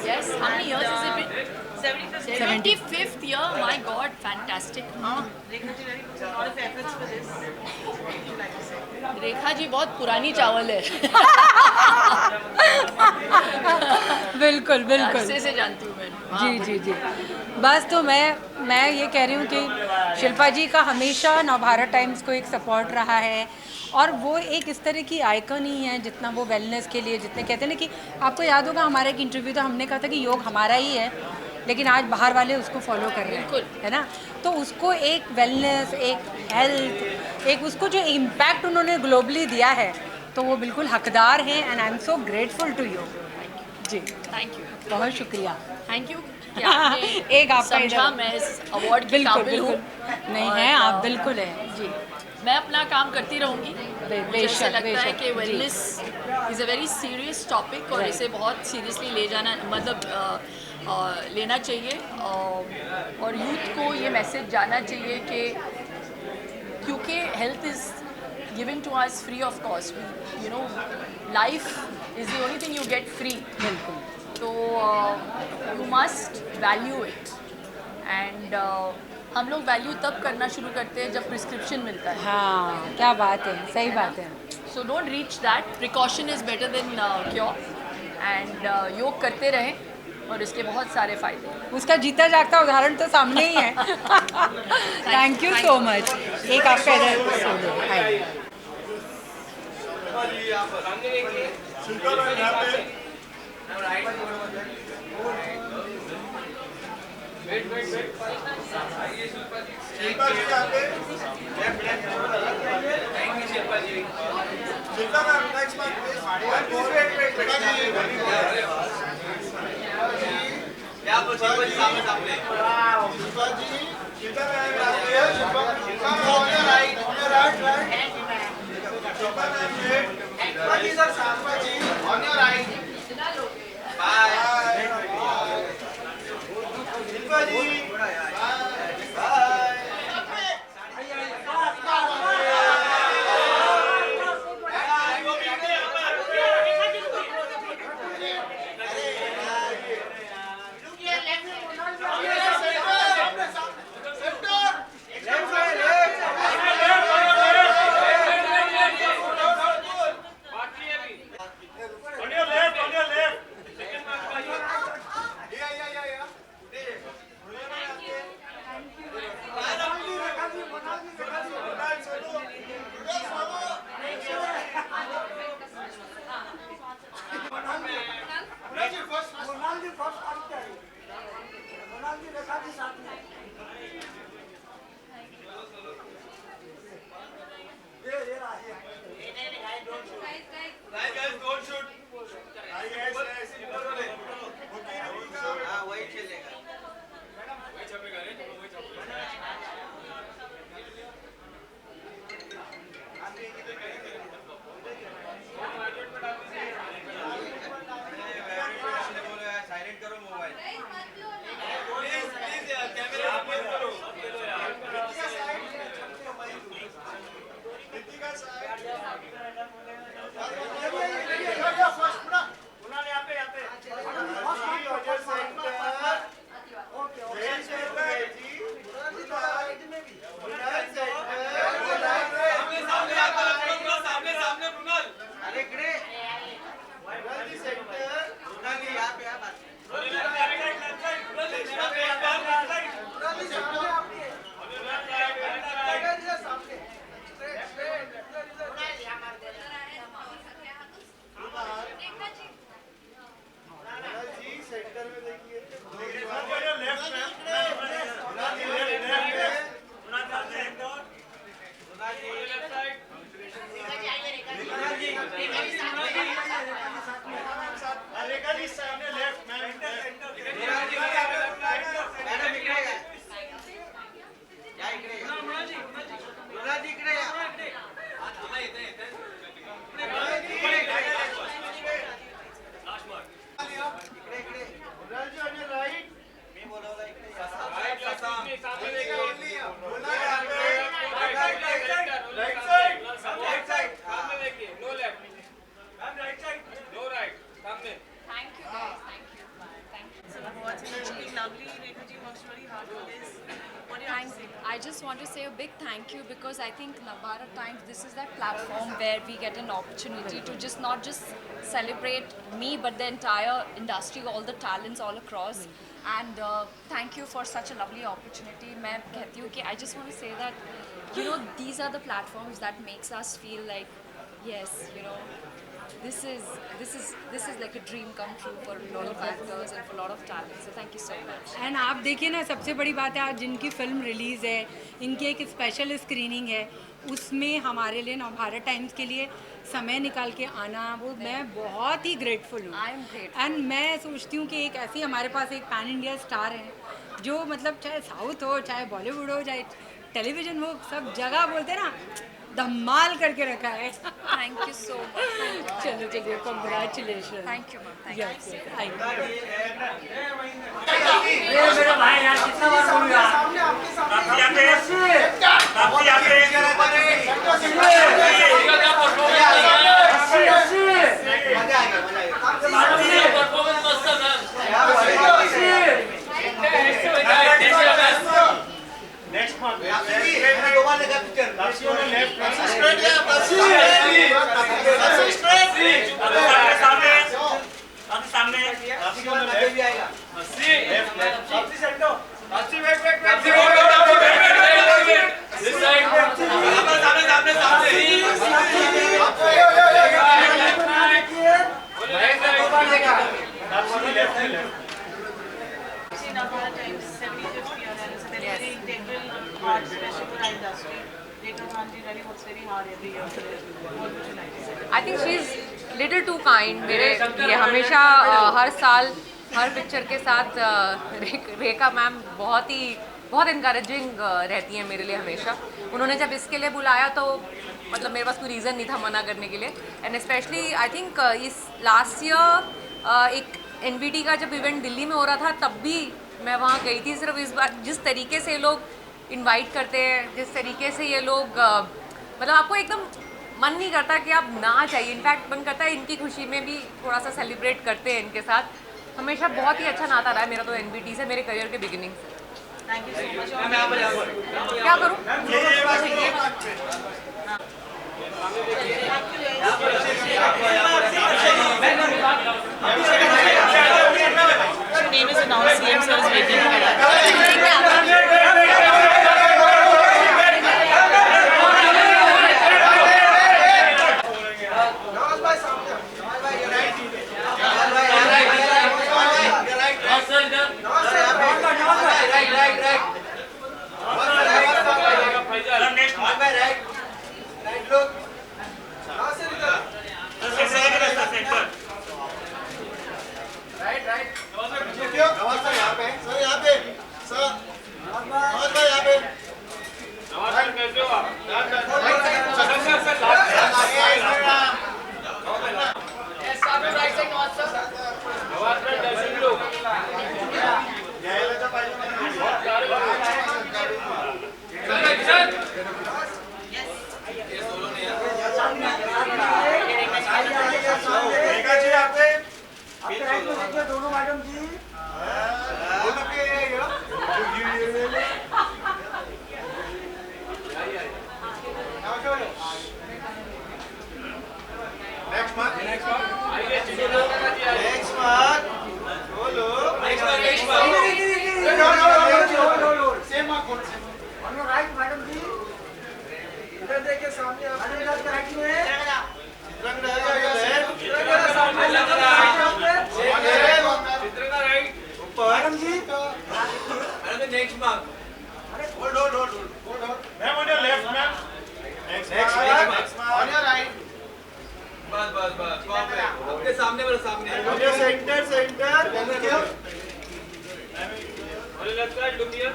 Yes, how many years has it been? 75th year, my God, fantastic. Rekha ji बहुत पुरानी चावल है. बिल्कुल बिल्कुल अरसे से जानती हूँ मैं. जी जी जी. बस तो मैं ये कह रही हूँ कि शिल्पा जी का हमेशा नवभारत टाइम्स को एक सपोर्ट रहा है और वो एक इस तरह की आइकन ही है जितना वो वेलनेस के लिए जितने कहते हैं ना कि आपको याद होगा हमारा एक इंटरव्यू था हमने कहा था कि योग हमारा ही है लेकिन आज बाहर वाले उसको फॉलो कर रहे हैं है ना. तो उसको एक वेलनेस एक हेल्थ एक उसको जो इम्पैक्ट उन्होंने ग्लोबली दिया है तो वो बिल्कुल हकदार हैं and I am so grateful to you. जी थैंक यू. बहुत शुक्रिया. Thank you. एक आपका समझा मैं इस अवार्ड की काबिल हूँ. नहीं है आप बिल्कुल है जी. मैं अपना काम करती रहूँगी. मुझे ऐसा लगता है कि जी. Wellness is a very serious topic और इसे बहुत सीरियसली ले जाना मतलब लेना चाहिए और यूथ को ये मैसेज जाना चाहिए कि क्योंकि health is given to us free of cost. You know life is the only thing you get free. बिल्कुल. तो you must value it and हम लोग वैल्यू तब करना शुरू करते हैं जब प्रिस्क्रिप्शन मिलता है. हाँ क्या बात है सही बात है. So don't reach that. Precaution is better than cure and योग करते रहें और इसके बहुत सारे फायदे. उसका जीता जागता उदाहरण तो सामने ही है. Thank you so much. एक आपका इधर I just want to say a big thank you because I think Navbharat Times, this is that platform where we get an opportunity to just not just celebrate me but the entire industry, all the talents all across. And thank you for such a lovely opportunity. मैं कहती हूँ कि I just want to say that, you know, these are the platforms that makes us feel like, yes, you know, this is like a dream come true for a lot of actors and for a lot of talent. So thank you so much. And आप देखिए ना, सबसे बड़ी बात है आज जिनकी film release है, इनकी एक स्पेशल स्क्रीनिंग है, उसमें हमारे लिए नवभारत टाइम्स के लिए समय निकाल के आना, वो मैं बहुत ही ग्रेटफुल हूँ. I am grateful. एंड मैं सोचती हूँ कि एक ऐसी हमारे पास एक पैन इंडिया स्टार है जो मतलब चाहे साउथ हो, चाहे बॉलीवुड हो, चाहे टेलीविज़न हो, सब जगह बोलते हैं ना, धमाल करके रखा है. Thank you so much. चलो चलिए, congratulation. Thank you, ma'am. Thank you. Yes thank ये मेरे भाई यार कितना बार बोलूं यार काफी नेक्स्ट मंथ दोबारा लगा पिक्चर काफी ऑन लेफ्ट स्ट्रेट या सामने काफी सामने काफी ऑन लेफ्ट भी आएगा 80 लेफ्ट काफी सेंटर 80 बैक बैक काफी दिस साइड सामने सामने सामने left left Navbharat Times 75th year and it's a very integral part, especially for our industry. Rekha Manji really works very hard every year for it. What would you like to say? I think she's little too kind. मेरे ये हमेशा हर साल हर picture के साथ रेखा ma'am बहुत encouraging रहती हैं मेरे लिए हमेशा. उन्होंने जब इसके लिए बुलाया तो मतलब मेरे पास कोई रीज़न नहीं था मना करने के लिए. एंड स्पेशली आई थिंक इस लास्ट ईयर एक NBT का जब इवेंट दिल्ली में हो रहा था तब भी मैं वहाँ गई थी. सिर्फ इस बार जिस तरीके से लोग इनवाइट करते हैं, जिस तरीके से ये लोग मतलब आपको एकदम मन नहीं करता कि आप ना चाहिए. इनफैक्ट मन करता है इनकी खुशी में भी थोड़ा सा सेलिब्रेट करते हैं इनके साथ. हमेशा बहुत ही अच्छा नाता रहा है मेरा तो NBT से, मेरे करियर के बिगिनिंग से. Thank you so much. क्या करूँ? Your name is announced. CM sir is waiting for that. चित्र का राइट मैडम जी next mark hold ma'am on your left ma'am next on your right बस परफेक्ट आपके सामने मेरे सामने on your centre thank you on your left side look here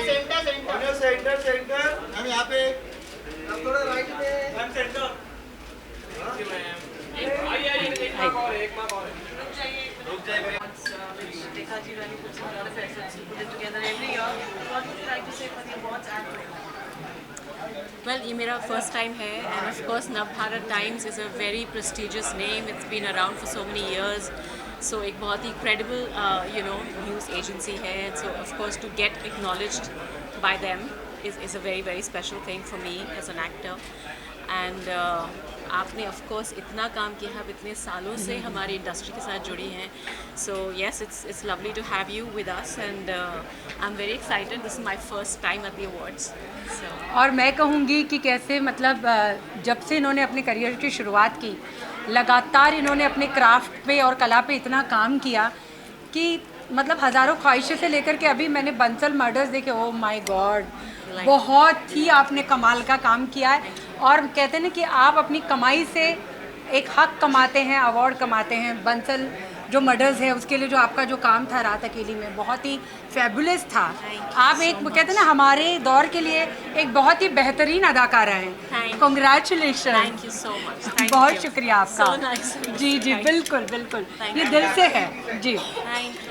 centre on your centre ma'am यहां पे अब थोड़ा राइट पे ma'am centre thank you ma'am आइए एक मार्क और रुक जाइए Rekha ji really puts a lot of efforts to put it together every year. What would you like to say for the awards and Well, ये मेरा first time है and of course Navbharat Times is a very prestigious name. It's been around for so many years. So एक बहुत ही credible news agency है. So of course to get acknowledged by them is a very very special thing for me as an actor. And आपने of course इतना काम किया है, आप इतने सालों से हमारी इंडस्ट्री के साथ जुड़ी हैं. So yes it's lovely to have you with us and I am very excited. This is my first time at the awards. और मैं कहूँगी कि कैसे मतलब जब से इन्होंने अपने करियर की शुरुआत की, लगातार इन्होंने अपने क्राफ्ट पे और कला पे इतना काम किया कि मतलब हज़ारों ख्वाहिशें से लेकर के अभी मैंने बंसल मर्डर्स देखे. ओ माय गॉड, बहुत ही आपने कमाल का काम किया है. और कहते हैं ना कि आप अपनी कमाई से एक हक कमाते हैं, अवार्ड कमाते हैं. बंसल जो मर्डर्स है उसके लिए जो आपका जो काम था रात अकेली में बहुत ही फैबुलस था. आप एक कहते हैं ना हमारे दौर के लिए एक बहुत ही बेहतरीन अदाकारा हैं. Congratulation. Thank you so much. बहुत शुक्रिया आपका. So nice. जी जी बिल्कुल बिल्कुल, ये दिल से है जी.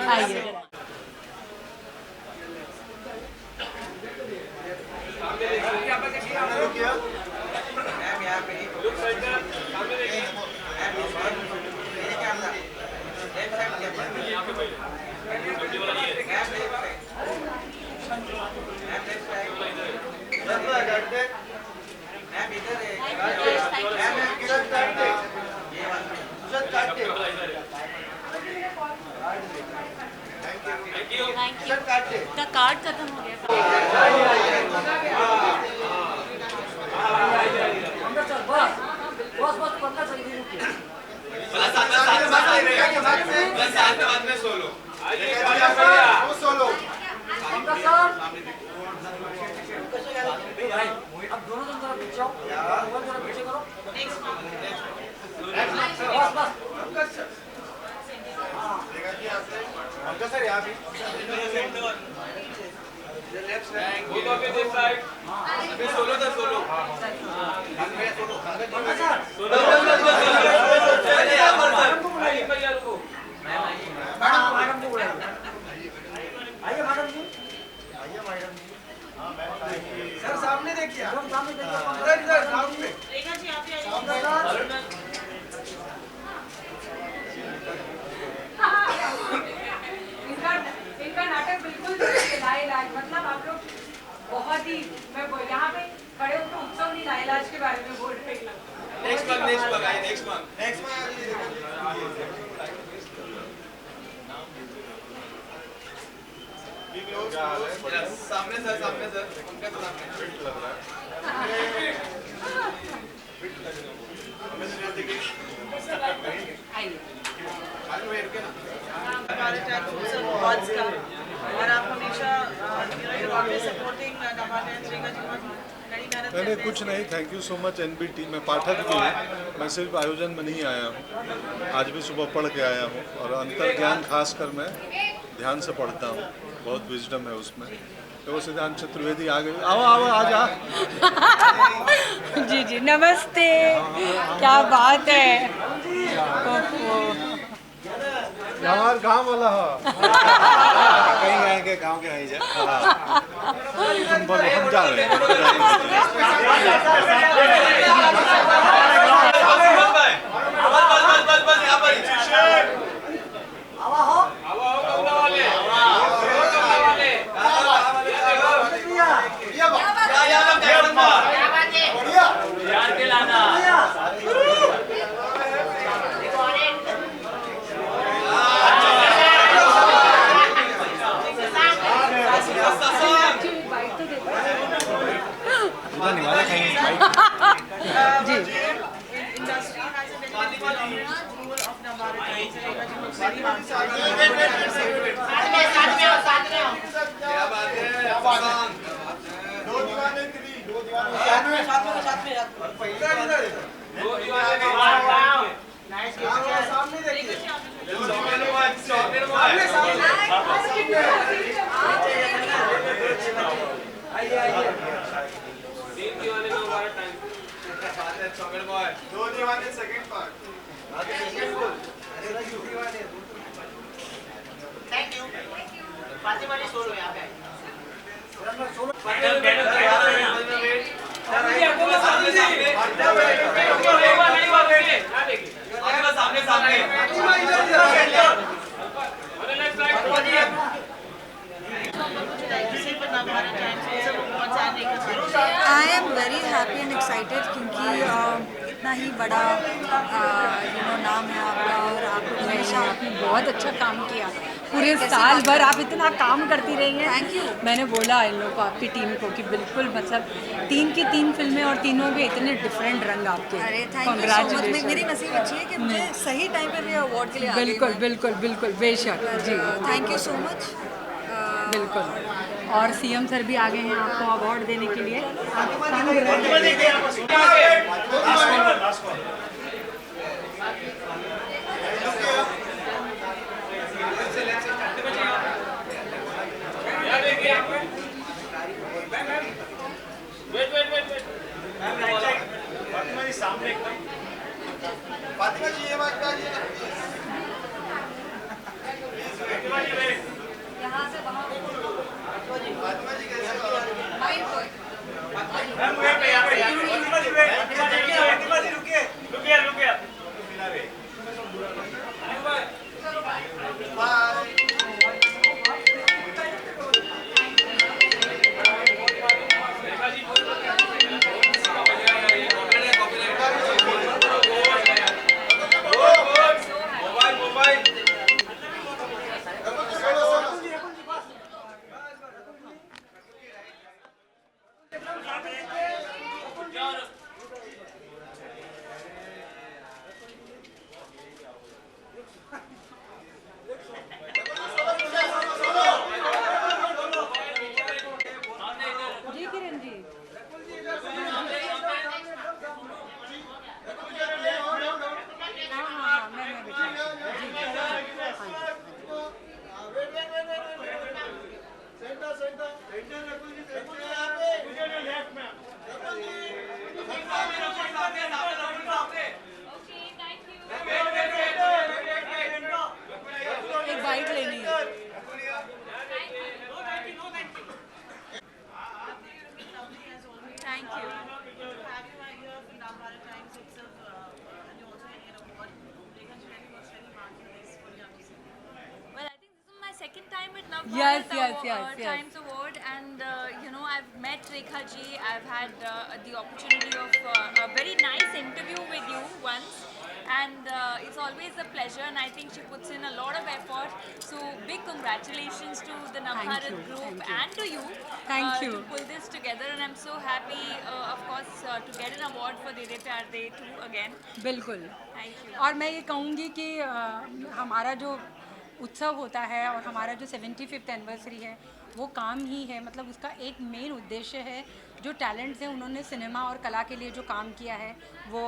आइए. का कार्ड खत्म हो गया. Rekha ji आप भी आइए. इनका नाटक बिल्कुल लाइलाज, मतलब आप लोग बहुत ही, मैं यहाँ पे खड़े होकर उत्सव नहीं लाइलाज के बारे में बोल रहे हैं. नेक्स्ट मंथ आइए नेक्स्ट मंथ सामने सर उनका सामने फिट लग रहा है. Navbharat Times उत्सव awards का और आप हमेशा you're always supporting Navbharat Times. Rekha जी बहुत कड़ी मेहनत करते मैंने हैं. कुछ नहीं. Thank you so much NBT. मैं पाठक भी हूँ, मैं सिर्फ आयोजन में नहीं आया हूँ. आज भी सुबह पढ़ के आया हूँ और अंतर ज्ञान खास कर मैं ध्यान से पढ़ता हूँ. बहुत विजडम है उसमें. तो सिद्धांत चतुर्वेदी आ गए. आओ आ जा. जी जी नमस्ते. क्या बात है. हमार गाँव वाला हो. कहीं आएंगे गाँव के नहीं जा. हम जा रहे हैं. बस यहाँ पर Industry has a very prominent role of Navbharat Times. that's Sagar boy. Do Diwani second part. Thank you. Fatima ji solo यहाँ पे. आई am very happy and excited क्योंकि इतना ही बड़ा नाम है आपका और आप हमेशा आपने बहुत अच्छा काम किया पूरे साल भर आप इतना काम करती रही हैं। Thank you. मैंने बोला इन लोगों को आपकी टीम को कि बिल्कुल मतलब 3 की 3 फिल्में और तीनों के इतने डिफरेंट रंग आपके। अरे थैंक यू सो मच। मेरी नसीब अच्छी है कि मुझे सही टाइम पे भी अवार्ड के लिए आ गई बिल्कुल मैं। बिल्कुल बिल्कुल बेशक जी थैंक यू सो मच। बिल्कुल। और सीएम सर भी आ गए हैं आपको अवार्ड देने के लिए। सामने एकदम फातिमा जी ये बात क्या जी यहाँ से वहाँ फातिमा जी कैसे हो मैम फातिमा जी रुकिए एक बाइट लेनी है। Thank you. Have you here for Navara Times itself, and you also get an award. Rekha ji really works very hard for this. What do you have to say? Well, I think this is my second time at Nav Yes, Bharat yes. Times Award, and I've met Rekha ji. I've had the opportunity of a very nice interview with you once, and it's always a pleasure. And I think she puts in a lot of effort. So big congratulations to the Nav Thank Bharat you, group thank you. and to you. Thank you. To pull this together, and I'm so happy, of course, to get an award for Dede Pyar De too again. बिल्कुल। Thank you. और मैं ये कहूँगी कि हमारा जो उत्सव होता है और हमारा जो 75th एनिवर्सरी है वो काम ही है, मतलब उसका एक मेन उद्देश्य है जो टैलेंट्स हैं उन्होंने सिनेमा और कला के लिए जो काम किया है वो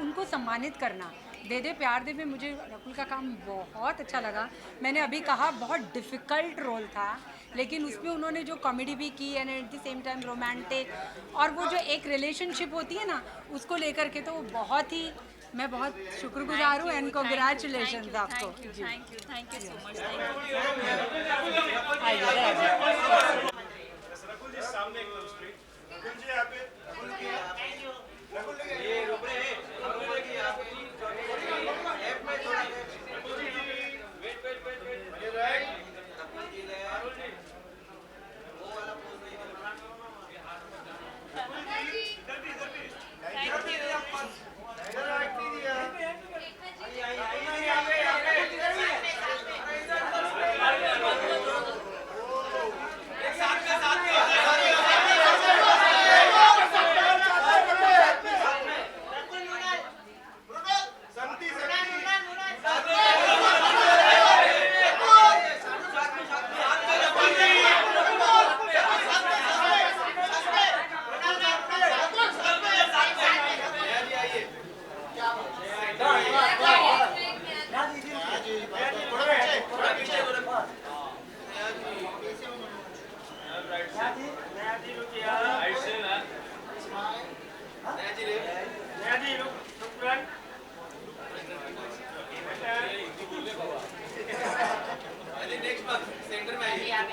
उनको सम्मानित करना। दे दे प्यार दे में मुझे रकुल का काम बहुत अच्छा लगा। मैंने अभी कहा बहुत डिफ़िकल्ट रोल था, लेकिन उसमें उन्होंने जो कॉमेडी भी की and at the same time romantic, और वो जो एक रिलेशनशिप होती है ना उसको लेकर के, तो वो बहुत ही, मैं बहुत शुक्रगुजार हूँ एंड कॉन्ग्रेचुलेशन आपको। Thank you so much. Rakul ji सामने एकदम स्ट्रेट। रकुल जी यहाँ पे रकुल ये रुक रहे हैं। रकुल जी यहाँ पे लेफ्ट में थोड़ा रकुल जी वेट ये राइट रकुल जी ले रकुल जी वो वाला पोज नहीं करना। रकुल जी इधर भी थैंक यू इधर राइट नहीं दिया। सेंटर में आइए। बस जी यहाँ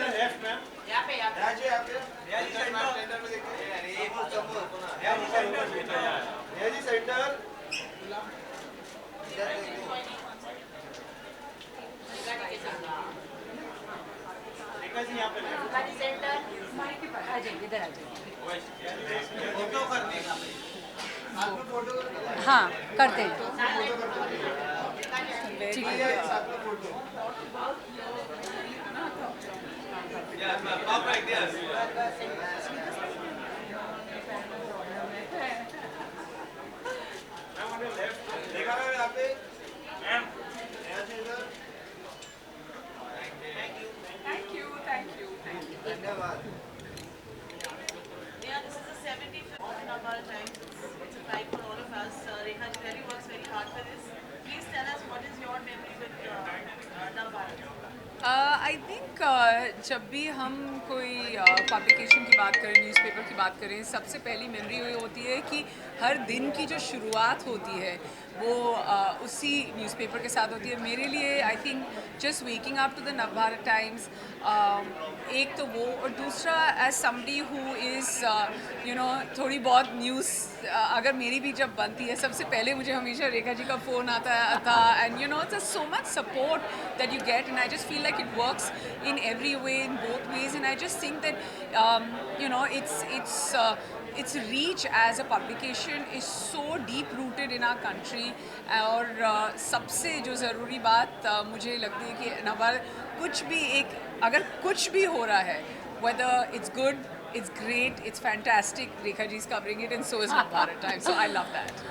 पे लेफ्ट मैम यहाँ पे सेंटर में देखिए जी सेंटर आ जाइए, इधर आ जाइए। फोटो करने का हाँ करते हैं। ठीक है। देखा है यहाँ पे मैम धन्यवाद। Yeah, this is the 75th of Navbharat Times. It's a pride for all of us. Rekha ji really works very hard for this. Please tell us what is your memory with Navbharat? I think जब भी हम कोई publication की बात करें, newspaper की बात करें, सबसे पहली मेमोरी ये होती है कि हर दिन की जो शुरुआत होती है वो उसी न्यूज़पेपर के साथ होती है। मेरे लिए I think just waking up to the Navbharat Times, एक तो वो, और दूसरा as somebody who is you know थोड़ी बहुत न्यूज़ अगर मेरी भी जब बनती है, सबसे पहले मुझे हमेशा रेखा जी का फ़ोन आता था, and you know it's so much support that you get, and I just feel like it works in every way, in both ways, and I just think that you know its reach as a publication is so deep rooted in our country. और सबसे जो ज़रूरी बात मुझे लगती है कि नवभारत कुछ भी एक अगर कुछ भी हो रहा है, whether it's good, it's great, it's fantastic, Rekha ji is covering it, and so is Navbharat Times, so I love that.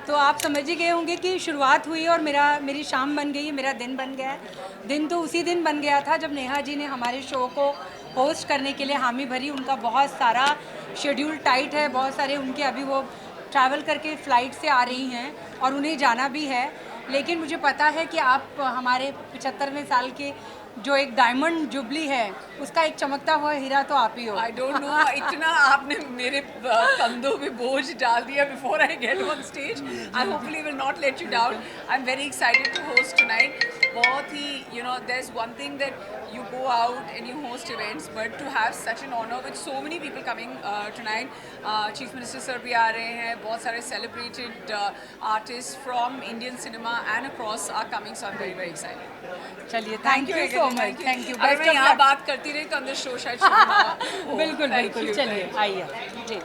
तो आप समझ ही गए होंगे कि शुरुआत हुई और मेरी शाम बन गई, मेरा दिन बन गया है। दिन तो उसी दिन बन गया था जब नेहा जी ने हमारे शो को होस्ट करने के लिए हामी भरी। उनका बहुत सारा शेड्यूल टाइट है, बहुत सारे उनके अभी वो ट्रैवल करके फ़्लाइट से आ रही हैं और उन्हें जाना भी है। लेकिन मुझे पता है कि आप हमारे 75वें साल के जो एक डायमंड जुबली है उसका एक चमकता हुआ हीरा तो आप ही हो। आई डोंट नो, इतना आपने मेरे कंधों पे बोझ डाल दिया before I get on stage. I hopefully will not let you down. I am very excited to host tonight. बहुत ही you know there is one thing that you go out and you host events, but to have such an honour with so many people coming tonight. Chief minister sir भी आ रहे हैं, बहुत सारे celebrated artist from Indian cinema and across are coming, so I am very very excited. चलिए, thank you so much, thank you. अगर मैं यहाँ बात करती रही तो अंदर शो शायद शुरू ना हो। बिल्कुल बिल्कुल, चलिए आइए जी।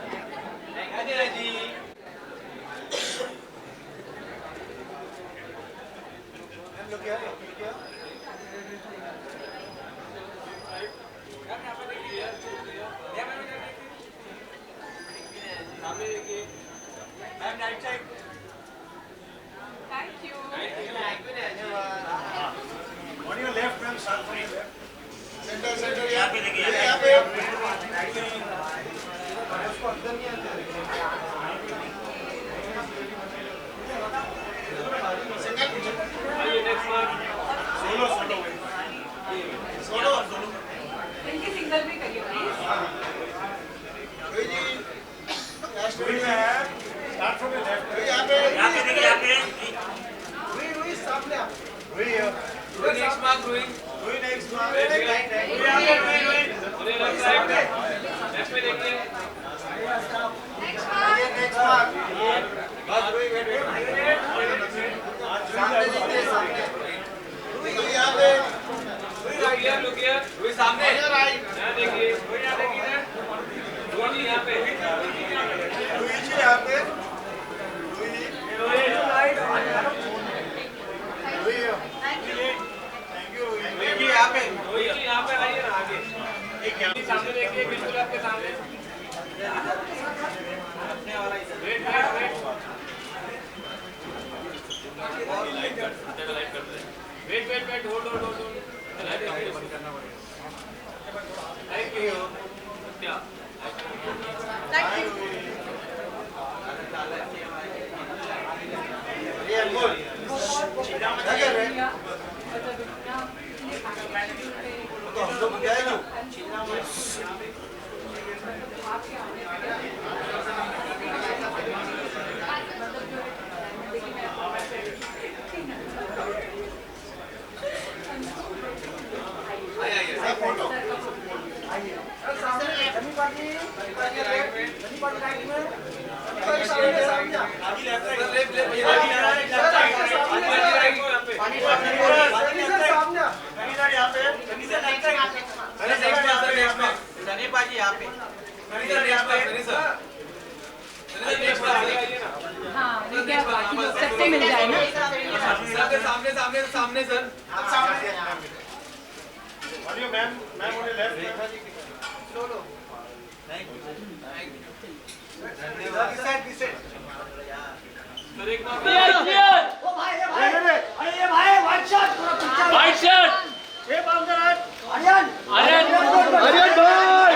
On your left, ma'am, start from your left. Center, यहाँ पे देखिए, यहाँ पे। उसको अंदर नहीं आते। Single, next one. Solo. इनकी सिंगल भी करिए please. Start from your left. यहाँ पे देखिए, यहाँ पे। रुई सामने आप। रुई next mark, रुई next mark. रुई यहाँ पे, रुई left side पे। Left पे देखिए। Next mark. बस रुई wait. सामने देखिए, सामने। रुई यहाँ पे। रुई look here. रुई सामने। यहाँ देखिए। रुई यहाँ देखिए। रुई यहाँ पे। रुई जी यहाँ पे। यहाँ पे आइए ना आगे। एक सामने देखिए, बिल्कुल आपके सामने। Wait hold. Thank you. तो हम लोग गए ना। हाँ ये क्या बाकी लोग सबसे मिल जाए ना। सामने सामने सामने सर मैम मैम मुझे लेफ्ट वाइट शर्ट आर्यन भाई